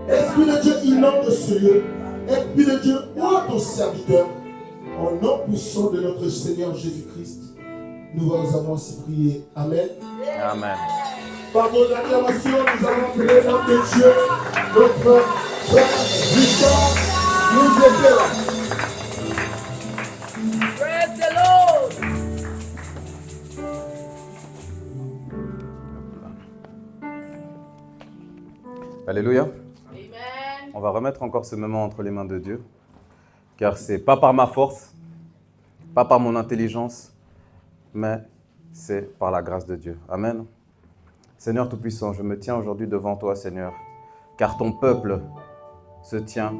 Esprit de Dieu, inonde ce lieu. Esprit de Dieu, ouvre ton serviteur. Au nom puissant de notre Seigneur Jésus-Christ, nous avons ainsi prié. Amen. Amen. Par vos acclamations, nous allons appeler notre Dieu, notre frère Richard, nous aider là. Praise the Lord. Alléluia. Amen. On va remettre encore ce moment entre les mains de Dieu, car c'est pas par ma force, pas par mon intelligence, mais c'est par la grâce de Dieu. Amen. Seigneur Tout-Puissant, je me tiens aujourd'hui devant toi, Seigneur, car ton peuple se tient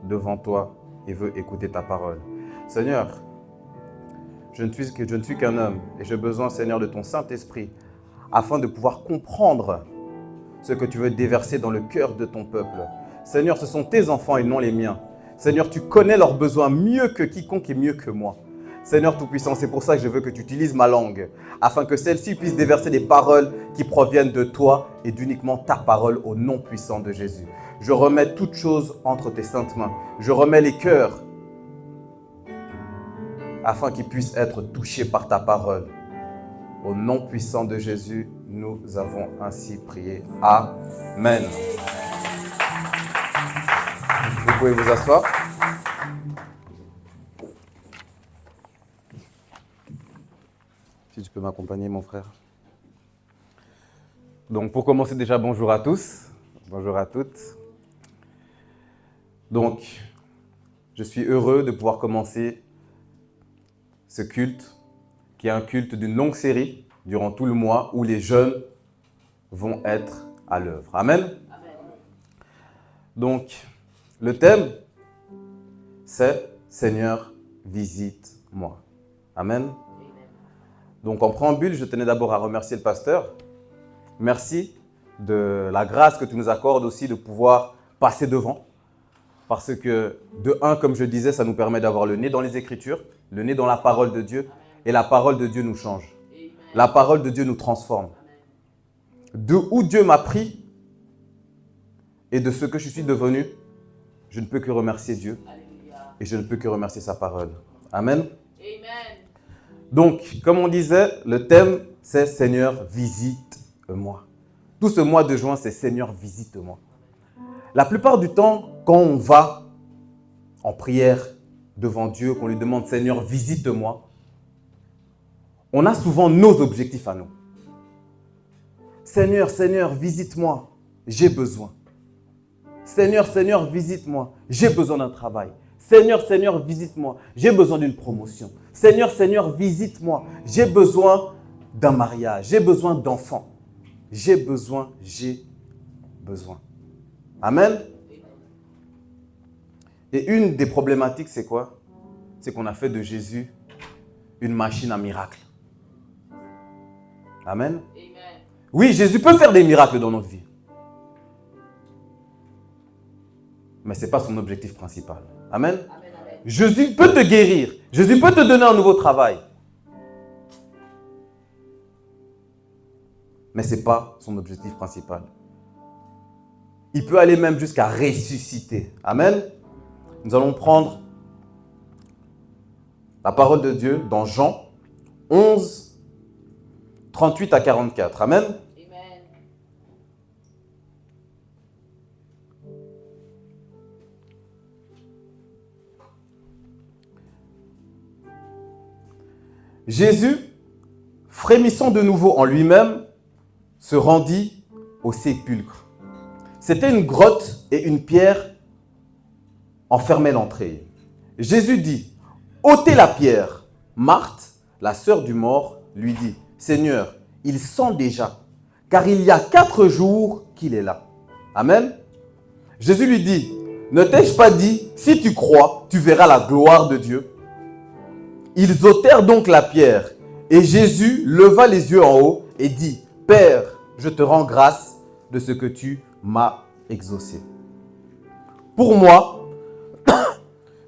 devant toi et veut écouter ta parole. Seigneur, je ne suis qu'un homme et j'ai besoin, Seigneur, de ton Saint-Esprit afin de pouvoir comprendre ce que tu veux déverser dans le cœur de ton peuple. Seigneur, ce sont tes enfants et non les miens. Seigneur, tu connais leurs besoins mieux que quiconque et mieux que moi. Seigneur Tout-Puissant, c'est pour ça que je veux que tu utilises ma langue, afin que celle-ci puisse déverser des paroles qui proviennent de toi et d'uniquement ta parole au nom puissant de Jésus. Je remets toutes choses entre tes saintes mains. Je remets les cœurs, afin qu'ils puissent être touchés par ta parole. Au nom puissant de Jésus, nous avons ainsi prié. Amen. Vous pouvez vous asseoir. Si tu peux m'accompagner, mon frère. Donc, pour commencer déjà, bonjour à tous. Bonjour à toutes. Donc, je suis heureux de pouvoir commencer ce culte, qui est un culte d'une longue série, durant tout le mois, où les jeunes vont être à l'œuvre. Amen. Amen. Donc, le thème, c'est « Seigneur, visite-moi ». Amen. Donc, en préambule, je tenais d'abord à remercier le pasteur. Merci de la grâce que tu nous accordes aussi de pouvoir passer devant. Parce que, de un, comme je disais, ça nous permet d'avoir le nez dans les Écritures, le nez dans la parole de Dieu. Et la parole de Dieu nous change. La parole de Dieu nous transforme. De où Dieu m'a pris et de ce que je suis devenu, je ne peux que remercier Dieu. Et je ne peux que remercier sa parole. Amen. Amen. Donc, comme on disait, le thème, c'est « Seigneur, visite-moi ». Tout ce mois de juin, c'est « Seigneur, visite-moi ». La plupart du temps, quand on va en prière devant Dieu, qu'on lui demande « Seigneur, visite-moi », on a souvent nos objectifs à nous. « Seigneur, Seigneur, visite-moi, j'ai besoin. » « Seigneur, Seigneur, visite-moi, j'ai besoin d'un travail. » « Seigneur, Seigneur, visite-moi, j'ai besoin d'une promotion. » « Seigneur, Seigneur, visite-moi, j'ai besoin d'un mariage, j'ai besoin d'enfants. » J'ai besoin. Amen. Et une des problématiques, c'est quoi? C'est qu'on a fait de Jésus une machine à miracles. Amen. Oui, Jésus peut faire des miracles dans notre vie. Mais ce n'est pas son objectif principal. Amen. Jésus peut te guérir. Jésus peut te donner un nouveau travail. Mais ce n'est pas son objectif principal. Il peut aller même jusqu'à ressusciter. Amen. Nous allons prendre la parole de Dieu dans Jean 11, 38 à 44. Amen. Jésus, frémissant de nouveau en lui-même, se rendit au sépulcre. C'était une grotte et une pierre enfermaient l'entrée. Jésus dit, « ôtez la pierre. » Marthe, la sœur du mort, lui dit, « Seigneur, il sent déjà, car il y a 4 jours qu'il est là. » Amen. Jésus lui dit, « Ne t'ai-je pas dit, si tu crois, tu verras la gloire de Dieu ?» Ils ôtèrent donc la pierre, et Jésus leva les yeux en haut et dit, « Père, je te rends grâce de ce que tu m'as exaucé. Pour moi,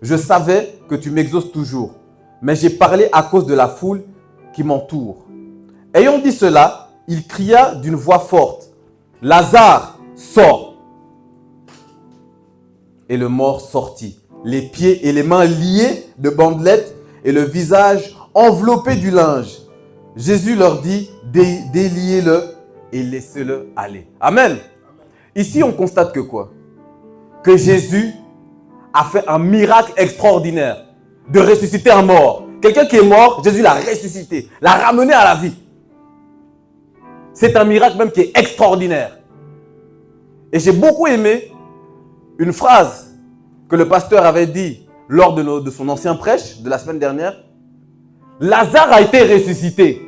je savais que tu m'exauces toujours, mais j'ai parlé à cause de la foule qui m'entoure. » Ayant dit cela, il cria d'une voix forte, « Lazare, sors !» Et le mort sortit, les pieds et les mains liés de bandelettes et le visage enveloppé du linge. Jésus leur dit, déliez-le et laissez-le aller. Amen. Ici, on constate que quoi? Que Jésus a fait un miracle extraordinaire de ressusciter un mort. Quelqu'un qui est mort, Jésus l'a ressuscité, l'a ramené à la vie. C'est un miracle même qui est extraordinaire. Et j'ai beaucoup aimé une phrase que le pasteur avait dit lors de son ancien prêche de la semaine dernière. Lazare a été ressuscité.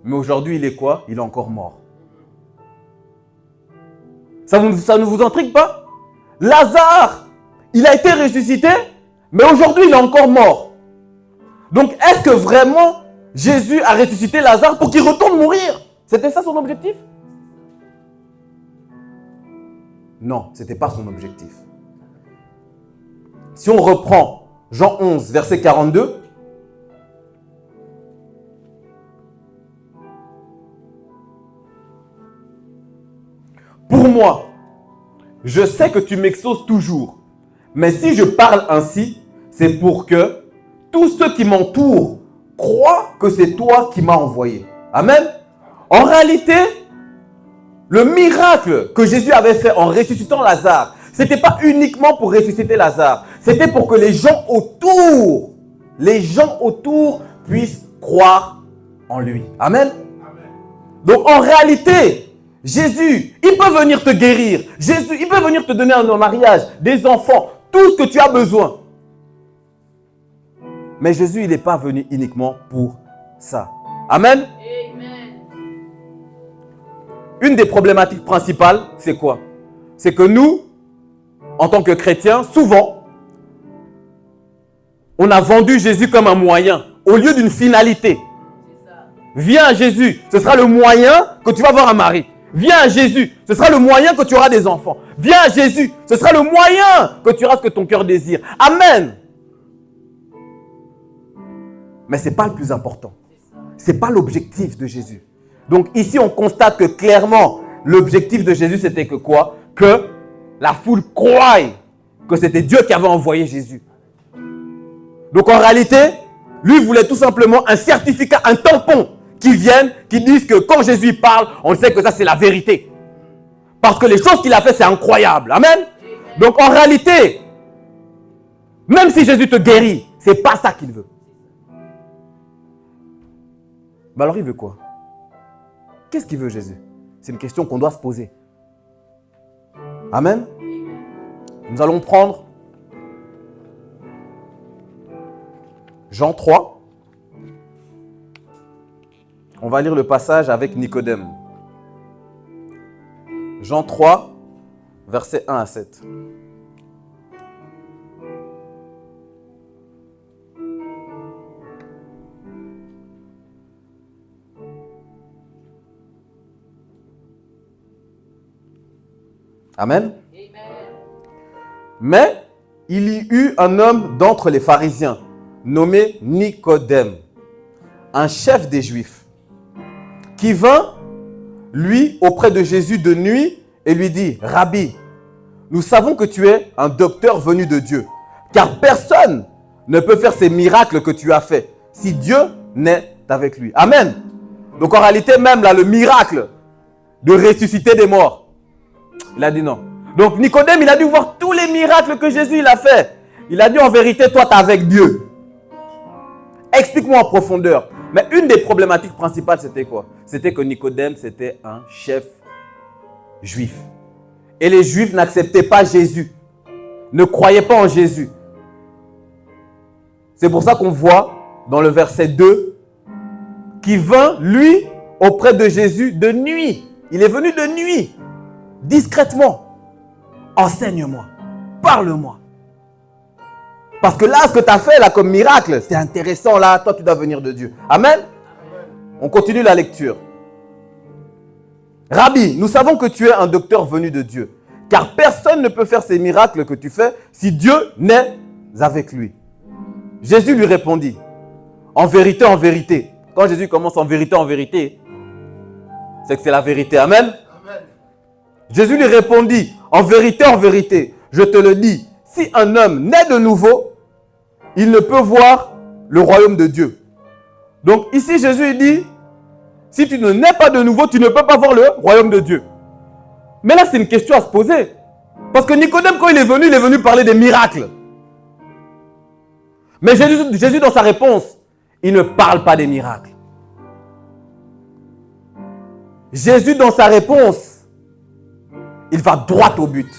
Mais aujourd'hui, il est quoi? Il est encore mort. Ça ne vous intrigue pas? Lazare, il a été ressuscité, mais aujourd'hui, il est encore mort. Donc, est-ce que vraiment Jésus a ressuscité Lazare pour qu'il retourne mourir? C'était ça son objectif? Non, ce n'était pas son objectif. Si on reprend Jean 11, verset 42, pour moi, je sais que tu m'exauces toujours, mais si je parle ainsi, c'est pour que tous ceux qui m'entourent croient que c'est toi qui m'as envoyé. Amen. En réalité, le miracle que Jésus avait fait en ressuscitant Lazare, ce n'était pas uniquement pour ressusciter Lazare, c'était pour que les gens autour puissent croire en lui. Amen. Donc en réalité, Jésus, il peut venir te guérir. Jésus, il peut venir te donner un mariage, des enfants, tout ce que tu as besoin. Mais Jésus, il n'est pas venu uniquement pour ça. Amen. Amen. Une des problématiques principales, c'est quoi? C'est que nous, en tant que chrétiens, souvent, on a vendu Jésus comme un moyen au lieu d'une finalité. Viens à Jésus, ce sera le moyen que tu vas avoir un mari. Viens à Jésus, ce sera le moyen que tu auras des enfants. Viens à Jésus, ce sera le moyen que tu auras ce que ton cœur désire. Amen. Mais ce n'est pas le plus important. Ce n'est pas l'objectif de Jésus. Donc ici, on constate que clairement, l'objectif de Jésus, c'était que quoi? Que la foule croie que c'était Dieu qui avait envoyé Jésus. Donc en réalité, lui voulait tout simplement un certificat, un tampon qui vienne, qui dise que quand Jésus parle, on sait que ça c'est la vérité. Parce que les choses qu'il a fait, c'est incroyable. Amen. Donc en réalité, même si Jésus te guérit, ce n'est pas ça qu'il veut. Mais alors il veut quoi? Qu'est-ce qu'il veut Jésus? C'est une question qu'on doit se poser. Amen. Nous allons prendre Jean 3. On va lire le passage avec Nicodème. Jean 3, versets 1 à 7. Amen. Mais il y eut un homme d'entre les pharisiens, nommé Nicodème, un chef des Juifs, qui vint, lui, auprès de Jésus de nuit et lui dit, « Rabbi, nous savons que tu es un docteur venu de Dieu, car personne ne peut faire ces miracles que tu as faits si Dieu n'est avec lui. » Amen. Donc en réalité, même là, le miracle de ressusciter des morts, il a dit non. Donc Nicodème, il a dû voir tous les miracles que Jésus il a fait. Il a dit en vérité, toi, tu es avec Dieu. Explique-moi en profondeur. Mais une des problématiques principales, c'était quoi? C'était que Nicodème, c'était un chef juif. Et les Juifs n'acceptaient pas Jésus. Ne croyaient pas en Jésus. C'est pour ça qu'on voit dans le verset 2 qu'il vint, lui, auprès de Jésus de nuit. Il est venu de nuit. Discrètement, enseigne-moi, parle-moi. Parce que là, ce que tu as fait là comme miracle, c'est intéressant là, toi tu dois venir de Dieu. Amen. On continue la lecture. Rabbi, nous savons que tu es un docteur venu de Dieu, car personne ne peut faire ces miracles que tu fais si Dieu n'est avec lui. Jésus lui répondit, en vérité, quand Jésus commence en vérité, c'est que c'est la vérité. Amen. Jésus lui répondit, en vérité, je te le dis, si un homme naît de nouveau, il ne peut voir le royaume de Dieu. Donc ici, Jésus il dit, si tu ne nais pas de nouveau, tu ne peux pas voir le royaume de Dieu. Mais là, c'est une question à se poser. Parce que Nicodème, quand il est venu parler des miracles. Mais Jésus, dans sa réponse, il ne parle pas des miracles. Jésus, dans sa réponse, il va droit au but.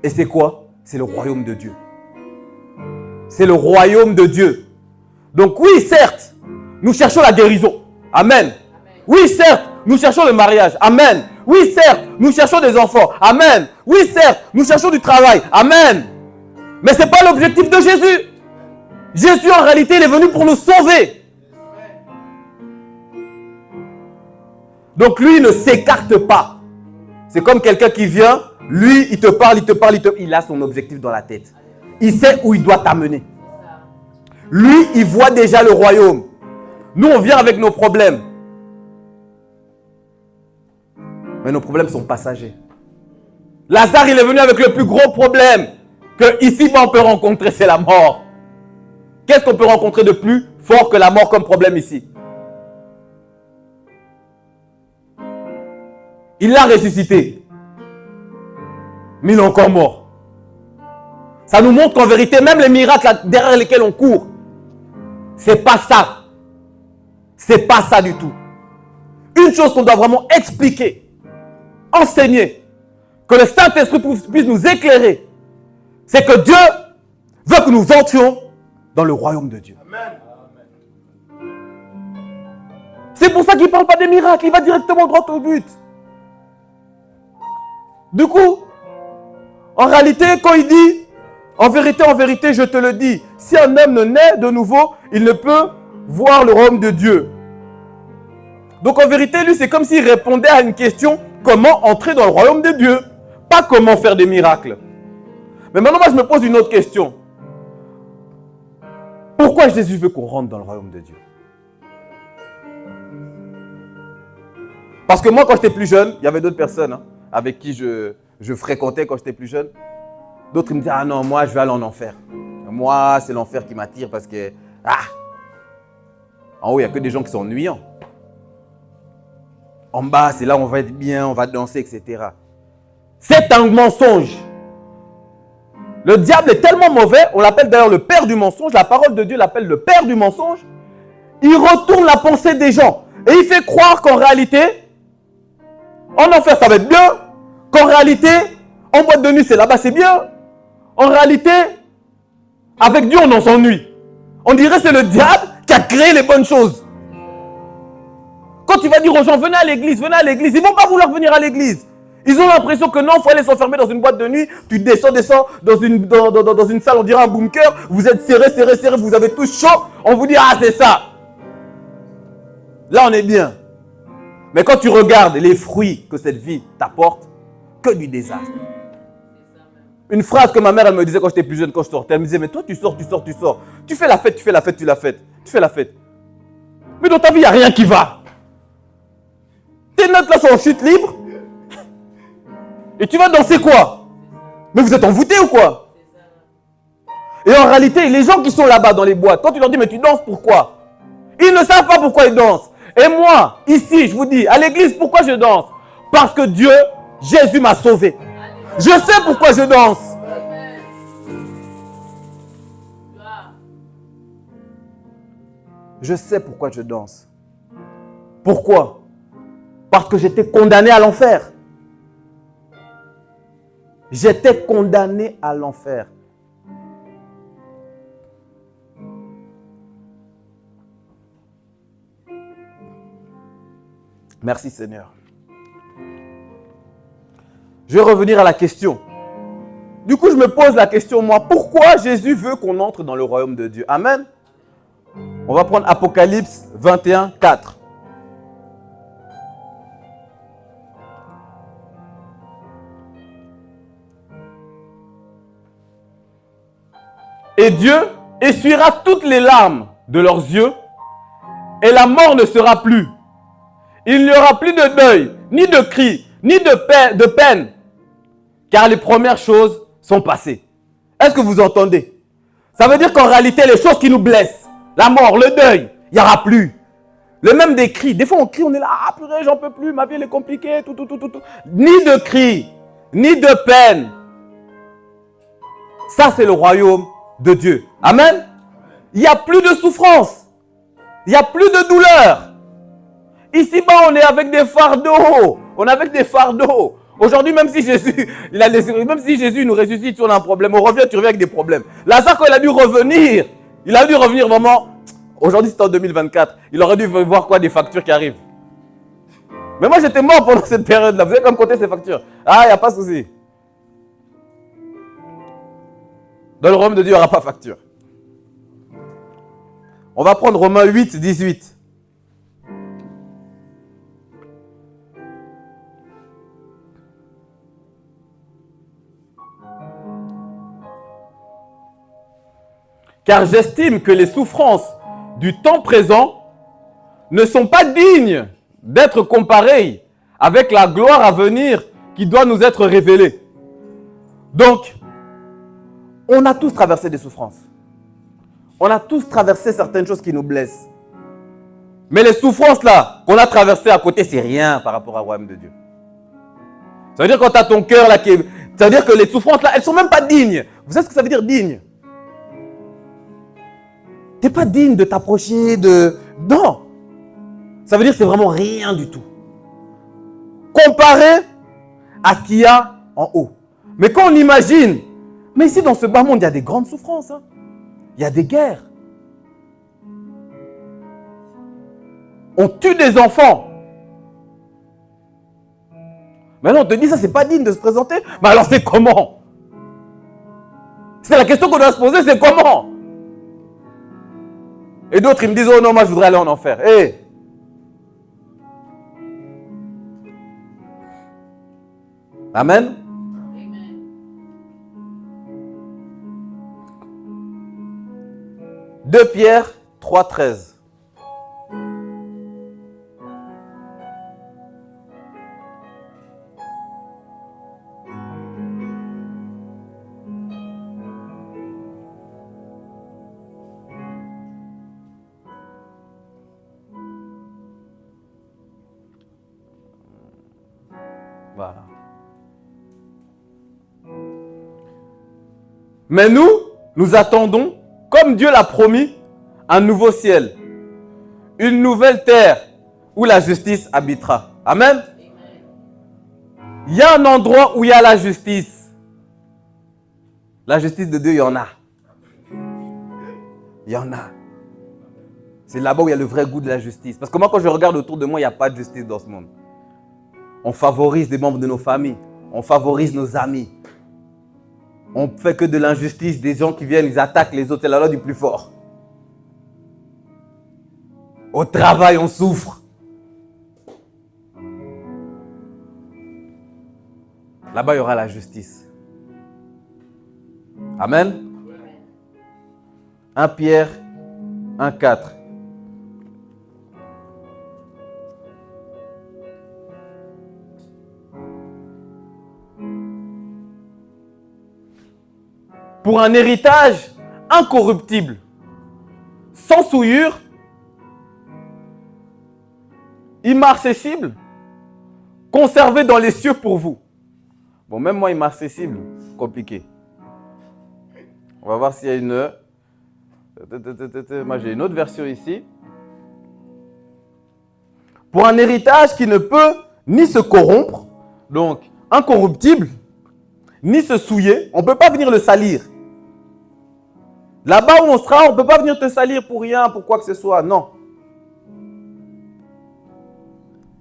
Et c'est quoi? C'est le royaume de Dieu. C'est le royaume de Dieu. Donc oui, certes, nous cherchons la guérison. Amen. Oui, certes, nous cherchons le mariage. Amen. Oui, certes, nous cherchons des enfants. Amen. Oui, certes, nous cherchons du travail. Amen. Mais ce n'est pas l'objectif de Jésus. Jésus, en réalité, il est venu pour nous sauver. Donc lui, il ne s'écarte pas. C'est comme quelqu'un qui vient, lui, il te parle. Il a son objectif dans la tête. Il sait où il doit t'amener. Lui, il voit déjà le royaume. Nous, on vient avec nos problèmes. Mais nos problèmes sont passagers. Lazare, il est venu avec le plus gros problème que ici on peut rencontrer, c'est la mort. Qu'est-ce qu'on peut rencontrer de plus fort que la mort comme problème ici? Il l'a ressuscité. Mais il est encore mort. Ça nous montre qu'en vérité, même les miracles derrière lesquels on court, c'est pas ça. C'est pas ça du tout. Une chose qu'on doit vraiment expliquer, enseigner, que le Saint-Esprit puisse nous éclairer, c'est que Dieu veut que nous entrions dans le royaume de Dieu. Amen. C'est pour ça qu'il ne parle pas des miracles, il va directement droit au but. Du coup, en réalité, quand il dit, en vérité, je te le dis, si un homme ne naît de nouveau, il ne peut voir le royaume de Dieu. Donc en vérité, lui, c'est comme s'il répondait à une question, comment entrer dans le royaume de Dieu, pas comment faire des miracles. Mais maintenant, moi, je me pose une autre question. Pourquoi Jésus veut qu'on rentre dans le royaume de Dieu? Parce que moi, quand j'étais plus jeune, il y avait d'autres personnes avec qui je fréquentais quand j'étais plus jeune. D'autres me disaient, ah non, moi, je vais aller en enfer. Moi, c'est l'enfer qui m'attire parce que, en haut, il n'y a que des gens qui sont ennuyants. En bas, c'est là où on va être bien, on va danser, etc. C'est un mensonge. Le diable est tellement mauvais, on l'appelle d'ailleurs le père du mensonge, la parole de Dieu l'appelle le père du mensonge. Il retourne la pensée des gens et il fait croire qu'en réalité, en enfer ça va être bien, qu'en réalité, en boîte de nuit c'est là-bas c'est bien. En réalité, avec Dieu on en s'ennuie. On dirait que c'est le diable qui a créé les bonnes choses. Quand tu vas dire aux gens, venez à l'église, ils ne vont pas vouloir venir à l'église. Ils ont l'impression que non, il faut aller s'enfermer dans une boîte de nuit. Tu descends dans une salle, on dirait un bunker. Vous êtes serré, vous avez tous chaud. On vous dit, ah c'est ça. Là, on est bien. Mais quand tu regardes les fruits que cette vie t'apporte, que du désastre. Une phrase que ma mère, elle me disait quand j'étais plus jeune, quand je sortais. Elle me disait, mais toi, tu sors. Tu fais la fête. Mais dans ta vie, il n'y a rien qui va. Tes notes là sont en chute libre. Et tu vas danser quoi? Mais vous êtes envoûtés ou quoi? Et en réalité, les gens qui sont là-bas dans les boîtes, quand tu leur dis, mais tu danses pourquoi? Ils ne savent pas pourquoi ils dansent. Et moi, ici, je vous dis, à l'église, pourquoi je danse? Parce que Dieu, Jésus m'a sauvé. Je sais pourquoi je danse. Je sais pourquoi je danse. Pourquoi? Parce que j'étais condamné à l'enfer. J'étais condamné à l'enfer. Merci Seigneur. Je vais revenir à la question. Du coup, je me pose la question, moi, pourquoi Jésus veut qu'on entre dans le royaume de Dieu? Amen. On va prendre Apocalypse 21, 4. Et Dieu essuiera toutes les larmes de leurs yeux, et la mort ne sera plus. Il n'y aura plus de deuil, ni de cri, ni de peine, car les premières choses sont passées. Est-ce que vous entendez? Ça veut dire qu'en réalité, les choses qui nous blessent, la mort, le deuil, il n'y aura plus. Le même des cris. Des fois, on crie, on est là, ah purée, j'en peux plus, ma vie elle est compliquée, tout. Ni de cris, ni de peine. Ça, c'est le royaume de Dieu. Amen. Il n'y a plus de souffrance. Il n'y a plus de douleur. Ici-bas, on est avec des fardeaux. On est avec des fardeaux. Aujourd'hui, même si Jésus nous ressuscite, si on a un problème, on revient, tu reviens avec des problèmes. Lazare, quand il a dû revenir, vraiment. Aujourd'hui, c'est en 2024. Il aurait dû voir quoi, des factures qui arrivent. Mais moi, j'étais mort pendant cette période-là. Vous avez comme compter ces factures. Ah, il n'y a pas de souci. Dans le royaume de Dieu, il n'y aura pas de facture. On va prendre Romains 8, 18. Car j'estime que les souffrances du temps présent ne sont pas dignes d'être comparées avec la gloire à venir qui doit nous être révélée. Donc, on a tous traversé des souffrances. On a tous traversé certaines choses qui nous blessent. Mais les souffrances là qu'on a traversées à côté, c'est rien par rapport au royaume de Dieu. Ça veut dire quand tu as ton cœur là, ça veut dire que les souffrances là, elles ne sont même pas dignes. Vous savez ce que ça veut dire digne? Tu n'es pas digne de t'approcher de... Non. Ça veut dire que c'est vraiment rien du tout. Comparé à ce qu'il y a en haut. Mais quand on imagine, mais ici dans ce bas monde, il y a des grandes souffrances. Hein. Il y a des guerres. On tue des enfants. Maintenant, on te dit ça, c'est pas digne de se présenter. Mais alors, c'est comment? C'est la question qu'on doit se poser, c'est comment? Et d'autres, ils me disent, oh non, moi, je voudrais aller en enfer. Hey. Amen. Amen. 2 Pierre 3, 13. Voilà. Mais nous attendons, comme Dieu l'a promis, un nouveau ciel, une nouvelle terre où la justice habitera. Amen. Il y a un endroit où il y a la justice. La justice de Dieu, il y en a. Il y en a. C'est là-bas où il y a le vrai goût de la justice. Parce que moi, quand je regarde autour de moi, il n'y a pas de justice dans ce monde. On favorise les membres de nos familles. On favorise nos amis. On ne fait que de l'injustice, des gens qui viennent, ils attaquent les autres. C'est la loi du plus fort. Au travail, on souffre. Là-bas, il y aura la justice. Amen. 1 Pierre 1, 4. Pour un héritage incorruptible, sans souillure, immarcessible, conservé dans les cieux pour vous. Bon, même moi, immarcessible, compliqué. On va voir s'il y a une... Moi, j'ai une autre version ici. Pour un héritage qui ne peut ni se corrompre, donc incorruptible, ni se souiller, on ne peut pas venir le salir. Là-bas où on sera, on ne peut pas venir te salir pour rien, pour quoi que ce soit, non.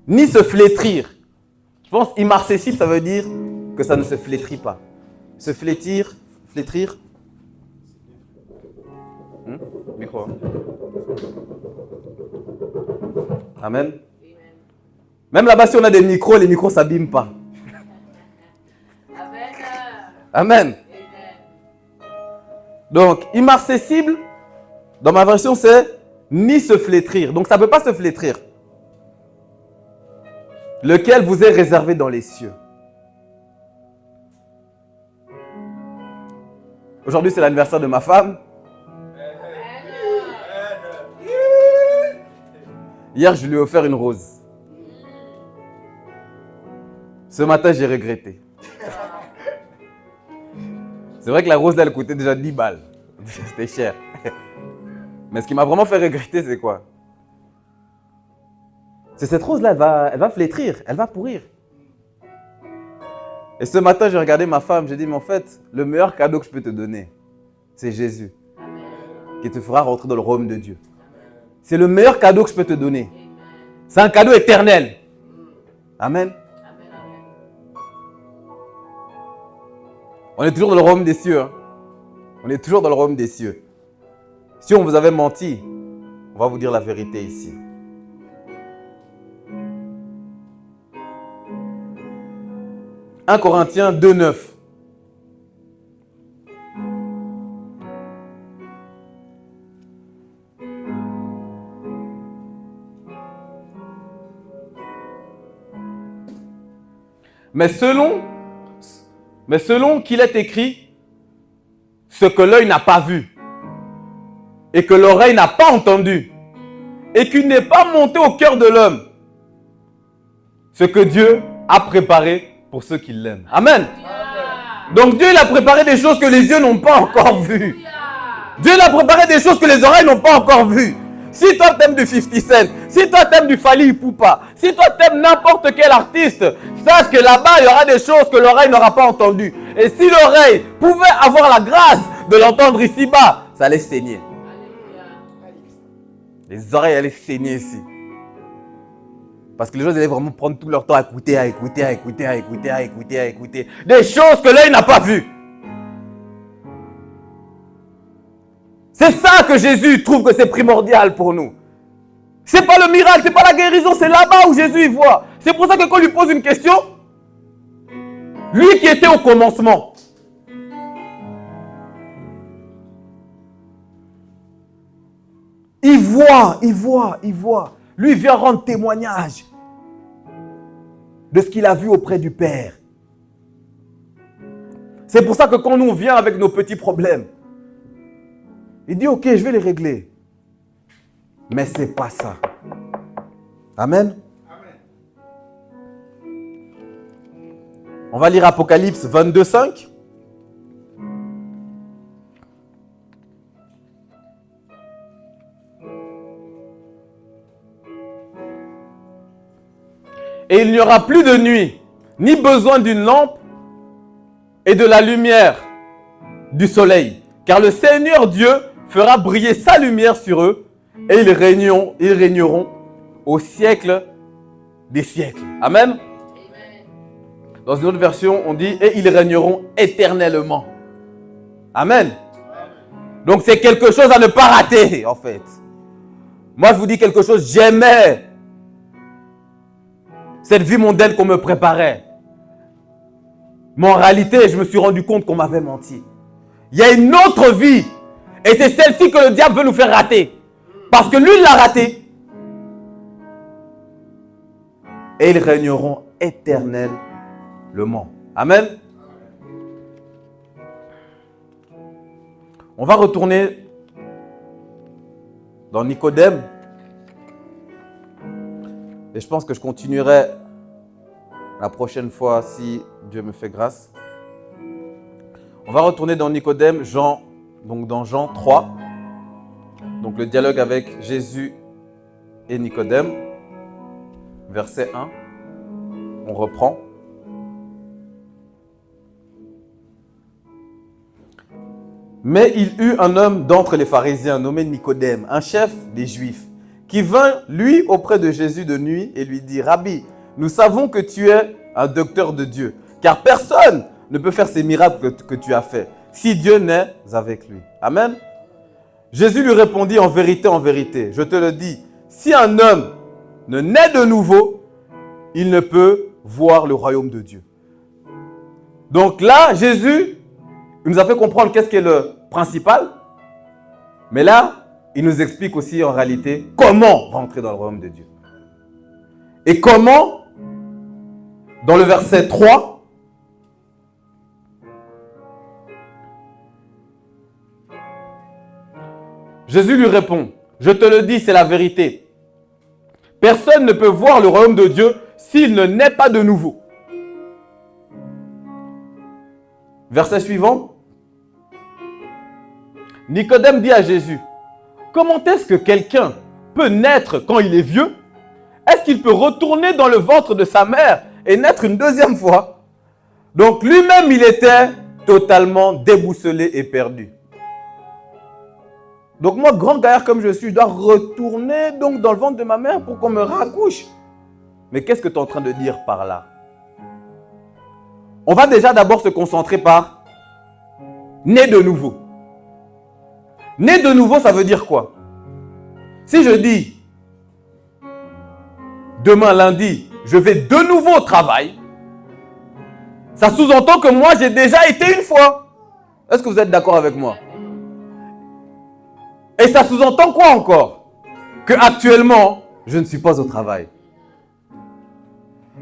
Ni se flétrir. Je pense immarcessible, ça veut dire que ça ne se flétrit pas. Se flétrir. Micro. Amen. Même là-bas, si on a des micros, les micros ne s'abîment pas. Amen. Amen. Donc, immarcessible, dans ma version, c'est ni se flétrir. Donc, ça ne peut pas se flétrir. Lequel vous est réservé dans les cieux. Aujourd'hui, c'est l'anniversaire de ma femme. Hier, je lui ai offert une rose. Ce matin, j'ai regretté. C'est vrai que la rose, là, elle coûtait déjà 10 balles. C'était cher. Mais ce qui m'a vraiment fait regretter, c'est quoi? C'est cette rose-là, elle va flétrir, elle va pourrir. Et ce matin, j'ai regardé ma femme, j'ai dit, mais en fait, le meilleur cadeau que je peux te donner, c'est Jésus, qui te fera rentrer dans le royaume de Dieu. C'est le meilleur cadeau que je peux te donner. C'est un cadeau éternel. Amen. On est toujours dans le royaume des cieux. Hein. On est toujours dans le royaume des cieux. Si on vous avait menti, on va vous dire la vérité ici. « 1 Corinthiens 2, 9. Mais selon qu'il est écrit, ce que l'œil n'a pas vu, et que l'oreille n'a pas entendu, et qu'il n'est pas monté au cœur de l'homme, ce que Dieu a préparé pour ceux qui l'aiment. Amen. Donc Dieu il a préparé des choses que les yeux n'ont pas encore vues. Dieu il a préparé des choses que les oreilles n'ont pas encore vues. Si toi t'aimes du 50 Cent, si toi t'aimes du Fally Ipupa, si toi t'aimes n'importe quel artiste, sache que là-bas il y aura des choses que l'oreille n'aura pas entendues. Et si l'oreille pouvait avoir la grâce de l'entendre ici-bas, ça allait saigner. Les oreilles allaient saigner ici. Parce que les gens allaient vraiment prendre tout leur temps à écouter. Des choses que l'œil n'a pas vues. C'est ça que Jésus trouve que c'est primordial pour nous. C'est pas le miracle, c'est pas la guérison, c'est là-bas où Jésus y voit. C'est pour ça que quand on lui pose une question, lui qui était au commencement, il voit. Lui vient rendre témoignage de ce qu'il a vu auprès du Père. C'est pour ça que quand nous on vient avec nos petits problèmes, il dit, ok, je vais les régler. Mais ce n'est pas ça. Amen. On va lire Apocalypse 22, 5. Et il n'y aura plus de nuit, ni besoin d'une lampe et de la lumière du soleil. Car le Seigneur Dieu fera briller sa lumière sur eux et ils régneront au siècle des siècles. Amen. Amen. Dans une autre version, on dit « et ils régneront éternellement ». Amen. Donc c'est quelque chose à ne pas rater en fait. Moi je vous dis quelque chose, j'aimais cette vie mondaine qu'on me préparait. Mais en réalité, je me suis rendu compte qu'on m'avait menti. Il y a une autre vie. Et c'est celle-ci que le diable veut nous faire rater. Parce que lui, il l'a raté. Et ils régneront éternellement. Amen. On va retourner dans Nicodème. Et je pense que je continuerai la prochaine fois si Dieu me fait grâce. On va retourner dans Nicodème, dans Jean 3. Donc le dialogue avec Jésus et Nicodème. Verset 1. On reprend. Mais il eut un homme d'entre les pharisiens nommé Nicodème, un chef des Juifs, qui vint, lui, auprès de Jésus de nuit et lui dit « Rabbi, nous savons que tu es un docteur de Dieu, car personne ne peut faire ces miracles que tu as faits, si Dieu n'est avec lui. » Amen. Jésus lui répondit « En vérité, je te le dis, si un homme ne naît de nouveau, il ne peut voir le royaume de Dieu. » Donc là, Jésus, il nous a fait comprendre qu'est-ce qui est le principal, mais là, il nous explique aussi en réalité comment rentrer dans le royaume de Dieu. Et comment, dans le verset 3, Jésus lui répond, je te le dis, c'est la vérité. Personne ne peut voir le royaume de Dieu s'il ne naît pas de nouveau. Verset suivant. Nicodème dit à Jésus, comment est-ce que quelqu'un peut naître quand il est vieux? Est-ce qu'il peut retourner dans le ventre de sa mère et naître une deuxième fois? Donc lui-même, il était totalement déboussolé et perdu. Donc moi, grand gaillard comme je suis, je dois retourner donc dans le ventre de ma mère pour qu'on me raccouche. Mais qu'est-ce que tu es en train de dire par là? On va déjà d'abord se concentrer par né de nouveau. Né de nouveau, ça veut dire quoi? Si je dis demain lundi, je vais de nouveau au travail, ça sous-entend que moi j'ai déjà été une fois. Est-ce que vous êtes d'accord avec moi? Et ça sous-entend quoi encore? Que actuellement, je ne suis pas au travail.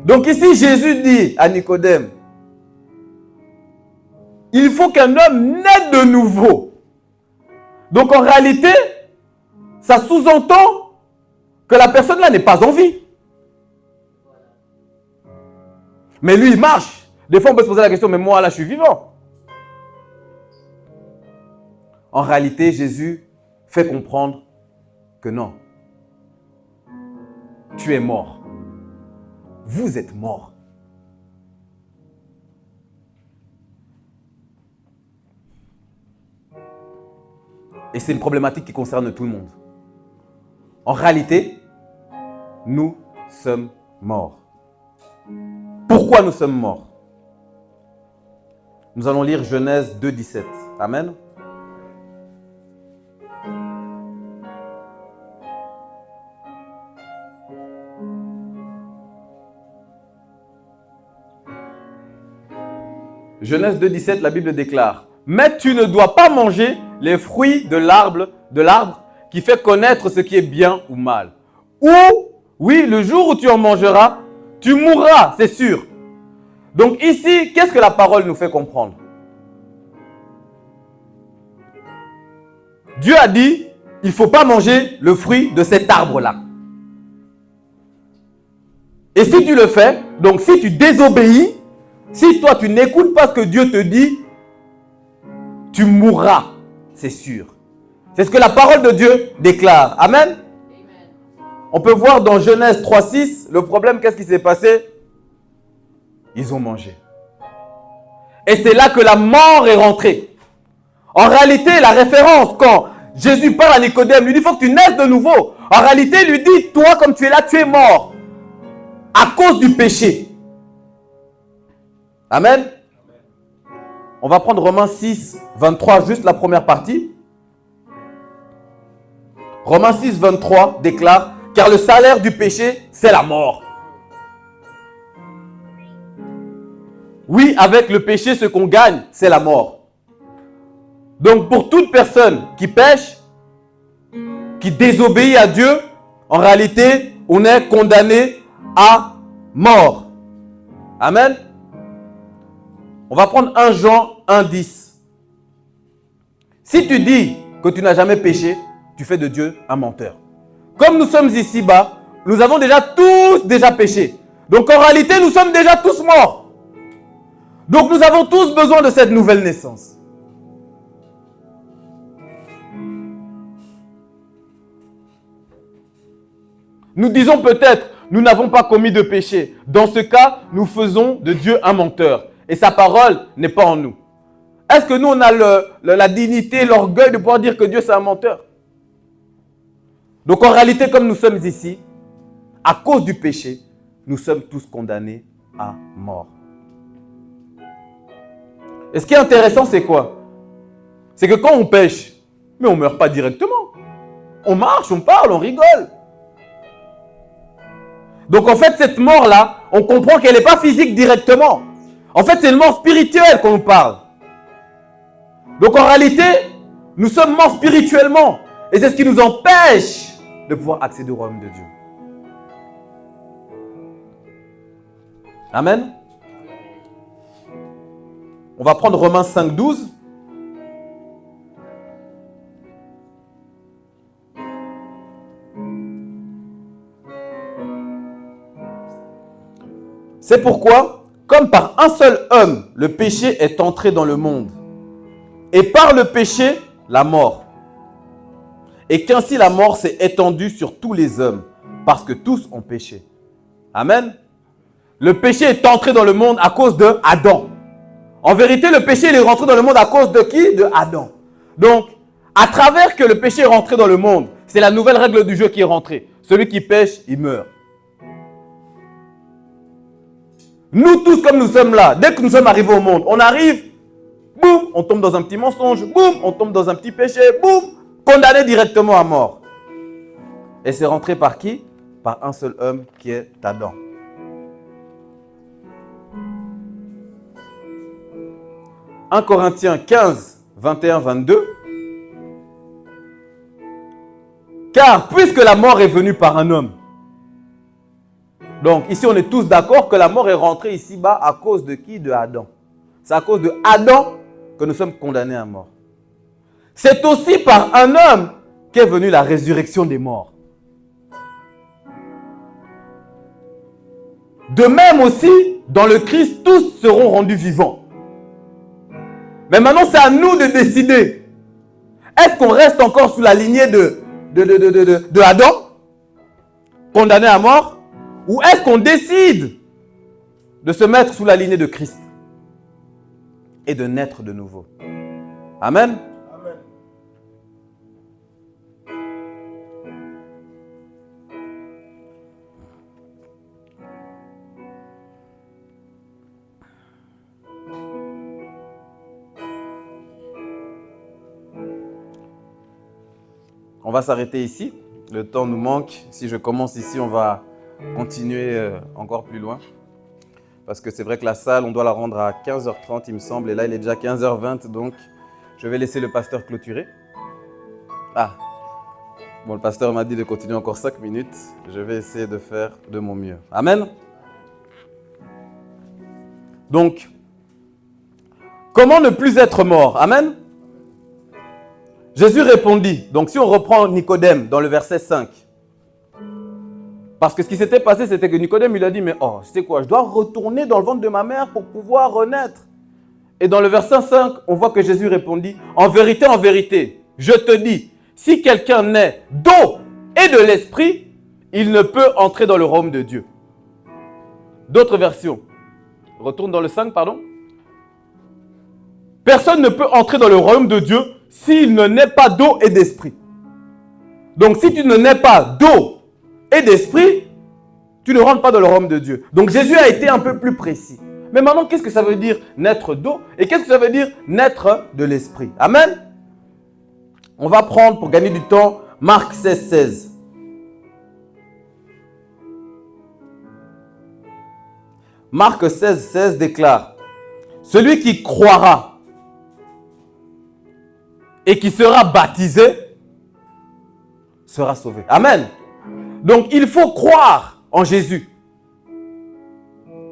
Donc ici, Jésus dit à Nicodème, il faut qu'un homme naisse de nouveau. Donc en réalité, ça sous-entend que la personne là n'est pas en vie. Mais lui, il marche. Des fois, on peut se poser la question, mais moi là, je suis vivant. En réalité, Jésus fait comprendre que non. Tu es mort. Vous êtes mort. Et c'est une problématique qui concerne tout le monde. En réalité, nous sommes morts. Pourquoi nous sommes morts? Nous allons lire Genèse 2, 17. Amen. Genèse 2, 17, la Bible déclare, « Mais tu ne dois pas manger les fruits de l'arbre qui fait connaître ce qui est bien ou mal. Ou, oui, le jour où tu en mangeras, tu mourras, c'est sûr. » Donc ici, qu'est-ce que la parole nous fait comprendre? Dieu a dit, il ne faut pas manger le fruit de cet arbre-là. Et si tu le fais, donc si tu désobéis, si toi tu n'écoutes pas ce que Dieu te dit, tu mourras, c'est sûr. C'est ce que la parole de Dieu déclare. Amen. Amen. On peut voir dans Genèse 3:6, le problème, qu'est-ce qui s'est passé? Ils ont mangé. Et c'est là que la mort est rentrée. En réalité, la référence, quand Jésus parle à Nicodème, lui dit, il faut que tu naisses de nouveau. En réalité, il lui dit, toi, comme tu es là, tu es mort. À cause du péché. Amen. On va prendre Romains 6, 23, juste la première partie. Romains 6, 23 déclare, « Car le salaire du péché, c'est la mort. » Oui, avec le péché, ce qu'on gagne, c'est la mort. Donc, pour toute personne qui pêche, qui désobéit à Dieu, en réalité, on est condamné à mort. Amen. On va prendre 1 Jean 1,10. Si tu dis que tu n'as jamais péché, tu fais de Dieu un menteur. Comme nous sommes ici-bas, nous avons tous péché. Donc en réalité, nous sommes déjà tous morts. Donc nous avons tous besoin de cette nouvelle naissance. Nous disons peut-être, nous n'avons pas commis de péché. Dans ce cas, nous faisons de Dieu un menteur. Et sa parole n'est pas en nous. Est-ce que nous, on a la dignité, l'orgueil de pouvoir dire que Dieu, c'est un menteur? Donc en réalité, comme nous sommes ici, à cause du péché, nous sommes tous condamnés à mort. Et ce qui est intéressant, c'est quoi? C'est que quand on pêche, mais on ne meurt pas directement. On marche, on parle, on rigole. Donc en fait, cette mort-là, on comprend qu'elle n'est pas physique directement. En fait, c'est une mort spirituelle qu'on nous parle. Donc en réalité, nous sommes morts spirituellement. Et c'est ce qui nous empêche de pouvoir accéder au royaume de Dieu. Amen. On va prendre Romains 5, 12. C'est pourquoi, comme par un seul homme, le péché est entré dans le monde, et par le péché, la mort. Et qu'ainsi la mort s'est étendue sur tous les hommes, parce que tous ont péché. Amen. Le péché est entré dans le monde à cause de Adam. En vérité, le péché il est rentré dans le monde à cause de qui? De Adam. Donc, à travers que le péché est rentré dans le monde, c'est la nouvelle règle du jeu qui est rentrée. Celui qui pêche, il meurt. Nous tous, comme nous sommes là, dès que nous sommes arrivés au monde, on arrive, boum, on tombe dans un petit mensonge, boum, on tombe dans un petit péché, boum, condamné directement à mort. Et c'est rentré par qui? Par un seul homme qui est Adam. « 1 Corinthiens 15, 21, 22. Car puisque la mort est venue par un homme, donc ici on est tous d'accord que la mort est rentrée ici-bas à cause de qui? De Adam. C'est à cause de Adam que nous sommes condamnés à mort. C'est aussi par un homme qu'est venue la résurrection des morts. De même aussi, dans le Christ, tous seront rendus vivants. Mais maintenant, c'est à nous de décider. Est-ce qu'on reste encore sous la lignée de Adam, condamné à mort, ou est-ce qu'on décide de se mettre sous la lignée de Christ et de naître de nouveau? Amen. Amen. On va s'arrêter ici. Le temps nous manque. Si je commence ici, on va continuer encore plus loin. Parce que c'est vrai que la salle, on doit la rendre à 15h30, il me semble. Et là, il est déjà 15h20. Donc, je vais laisser le pasteur clôturer. Ah, bon, le pasteur m'a dit de continuer encore 5 minutes. Je vais essayer de faire de mon mieux. Amen. Donc, comment ne plus être mort? Amen. Jésus répondit, donc si on reprend Nicodème dans le verset 5, parce que ce qui s'était passé, c'était que Nicodème, il a dit, mais oh, c'est quoi, je dois retourner dans le ventre de ma mère pour pouvoir renaître. Et dans le verset 5, on voit que Jésus répondit, en vérité, je te dis, si quelqu'un naît d'eau et de l'esprit, il ne peut entrer dans le royaume de Dieu. D'autres versions, retourne dans le 5, pardon. Personne ne peut entrer dans le royaume de Dieu s'il ne naît pas d'eau et d'esprit. Donc si tu ne nais pas d'eau et d'esprit, tu ne rentres pas dans le royaume de Dieu. Donc Jésus a été un peu plus précis. Mais maintenant, qu'est-ce que ça veut dire naître d'eau et qu'est-ce que ça veut dire naître de l'esprit? Amen. On va prendre, pour gagner du temps, Marc 16, 16. Marc 16, 16 déclare, « Celui qui croira et qui sera baptisé sera sauvé. » Amen. Donc, il faut croire en Jésus.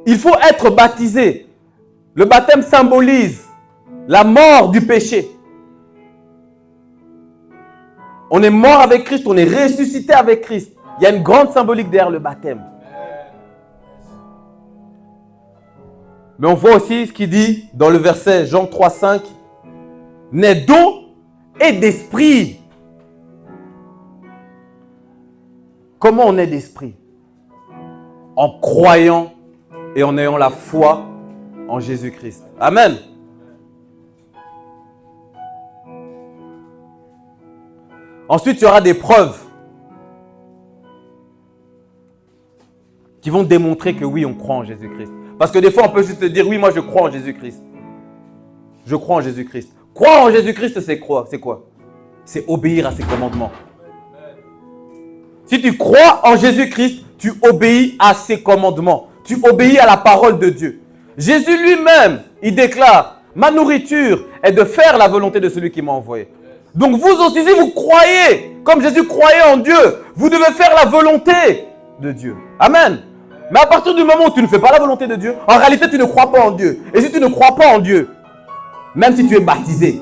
Il faut être baptisé. Le baptême symbolise la mort du péché. On est mort avec Christ, on est ressuscité avec Christ. Il y a une grande symbolique derrière le baptême. Mais on voit aussi ce qu'il dit dans le verset Jean 3, 5. « Né d'eau et d'esprit. » Comment on est d'esprit? En croyant et en ayant la foi en Jésus-Christ. Amen. Ensuite, il y aura des preuves qui vont démontrer que oui, on croit en Jésus-Christ. Parce que des fois, on peut juste dire, oui, moi je crois en Jésus-Christ. Je crois en Jésus-Christ. Croire en Jésus-Christ, c'est quoi? C'est obéir à ses commandements. Si tu crois en Jésus-Christ, tu obéis à ses commandements. Tu obéis à la parole de Dieu. Jésus lui-même, il déclare, ma nourriture est de faire la volonté de celui qui m'a envoyé. Donc vous aussi, si vous croyez, comme Jésus croyait en Dieu, vous devez faire la volonté de Dieu. Amen. Mais à partir du moment où tu ne fais pas la volonté de Dieu, en réalité, tu ne crois pas en Dieu. Et si tu ne crois pas en Dieu, même si tu es baptisé,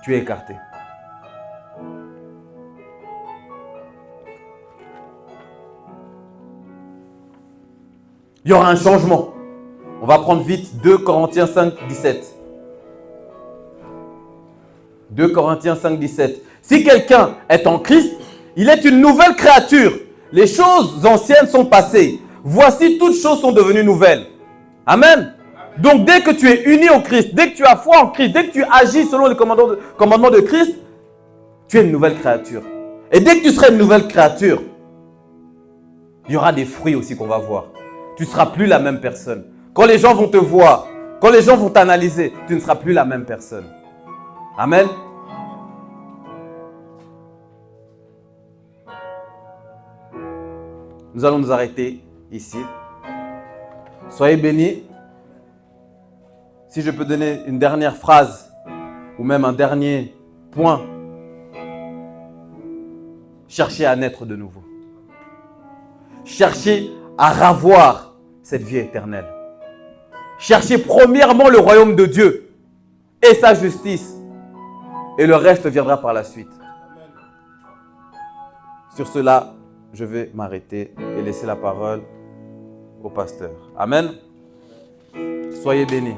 tu es écarté. il y aura un changement. On va prendre vite 2 Corinthiens 5, 17. 2 Corinthiens 5, 17. Si quelqu'un est en Christ, il est une nouvelle créature. Les choses anciennes sont passées. Voici, toutes choses sont devenues nouvelles. Amen. Donc, dès que tu es uni au Christ, dès que tu as foi en Christ, dès que tu agis selon les commandements de Christ, tu es une nouvelle créature. Et dès que tu seras une nouvelle créature, il y aura des fruits aussi qu'on va voir. Tu ne seras plus la même personne. Quand les gens vont te voir, quand les gens vont t'analyser, tu ne seras plus la même personne. Amen. Nous allons nous arrêter ici. Soyez bénis. Si je peux donner une dernière phrase ou même un dernier point, cherchez à naître de nouveau. Cherchez à ravoir cette vie éternelle. Cherchez premièrement le royaume de Dieu et sa justice. Et le reste viendra par la suite. Sur cela, je vais m'arrêter et laisser la parole au pasteur. Amen. Soyez bénis.